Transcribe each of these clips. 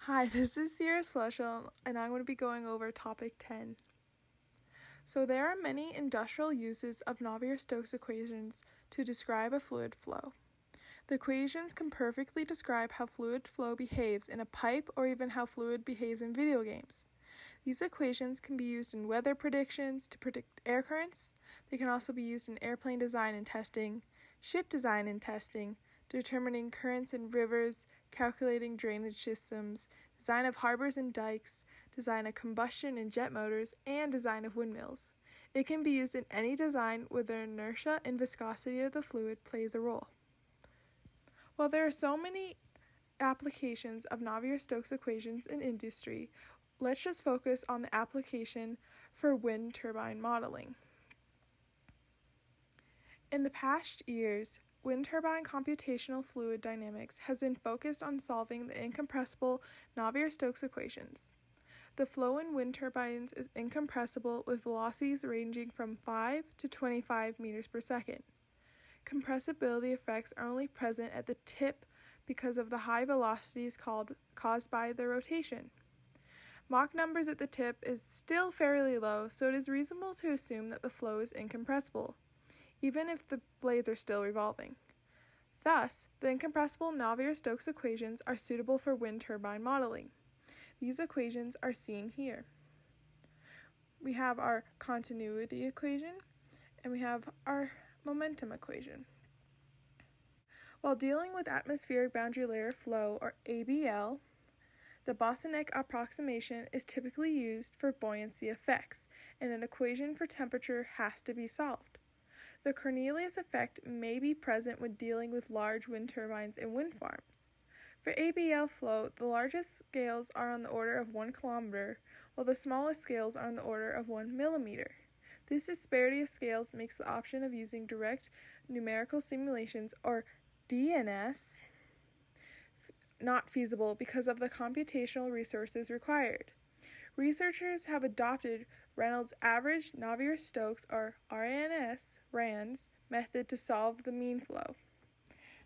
Hi, this is Sierra Slushel, and I'm going to be going over topic 10. So there are many industrial uses of Navier-Stokes equations to describe a fluid flow. The equations can perfectly describe how fluid flow behaves in a pipe or even how fluid behaves in video games. These equations can be used in weather predictions to predict air currents. They can also be used in airplane design and testing, ship design and testing, determining currents in rivers, calculating drainage systems, design of harbors and dikes, design of combustion and jet motors, and design of windmills. It can be used in any design where the inertia and viscosity of the fluid plays a role. While there are so many applications of Navier-Stokes equations in industry, let's just focus on the application for wind turbine modeling. In the past years, wind turbine computational fluid dynamics has been focused on solving the incompressible Navier-Stokes equations. The flow in wind turbines is incompressible with velocities ranging from 5 to 25 meters per second. Compressibility effects are only present at the tip because of the high velocities caused by the rotation. Mach numbers at the tip is still fairly low, so it is reasonable to assume that the flow is incompressible, even if the blades are still revolving. Thus, the incompressible Navier-Stokes equations are suitable for wind turbine modeling. These equations are seen here. We have our continuity equation, and we have our momentum equation. While dealing with atmospheric boundary layer flow, or ABL, the Bosonic approximation is typically used for buoyancy effects, and an equation for temperature has to be solved. The Cornelius effect may be present when dealing with large wind turbines and wind farms. For ABL flow, the largest scales are on the order of 1 kilometer, while the smallest scales are on the order of 1 millimeter. This disparity of scales makes the option of using direct numerical simulations, or DNS, not feasible because of the computational resources required. Researchers have adopted Reynolds' average Navier-Stokes, or RANS method to solve the mean flow.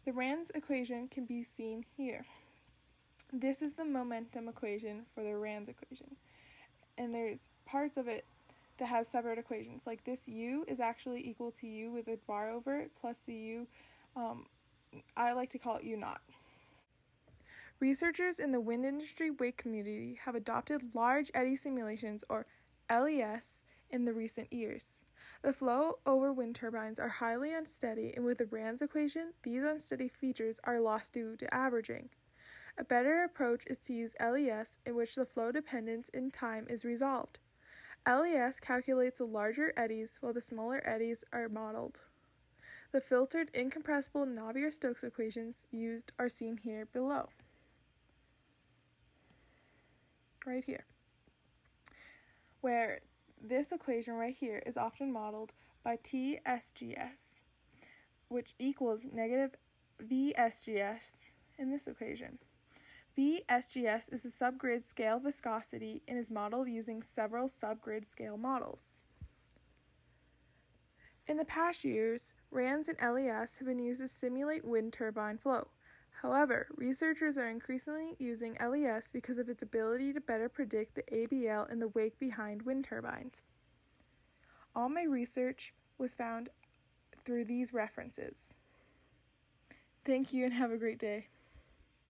The RANS equation can be seen here. This is the momentum equation for the RANS equation, and there's parts of it that have separate equations, like this U is actually equal to U with a bar over it, plus the U, I like to call it U naught. Researchers in the wind industry wake community have adopted large eddy simulations, or LES, in the recent years. The flow over wind turbines are highly unsteady, and with the RANS equation, these unsteady features are lost due to averaging. A better approach is to use LES, in which the flow dependence in time is resolved. LES calculates the larger eddies while the smaller eddies are modeled. The filtered incompressible Navier-Stokes equations used are seen here below. Right here, where this equation right here is often modeled by TSGS, which equals negative VSGS in this equation. VSGS is a subgrid scale viscosity and is modeled using several subgrid scale models. In the past years, RANS and LES have been used to simulate wind turbine flow. However, researchers are increasingly using LES because of its ability to better predict the ABL in the wake behind wind turbines. All my research was found through these references. Thank you and have a great day.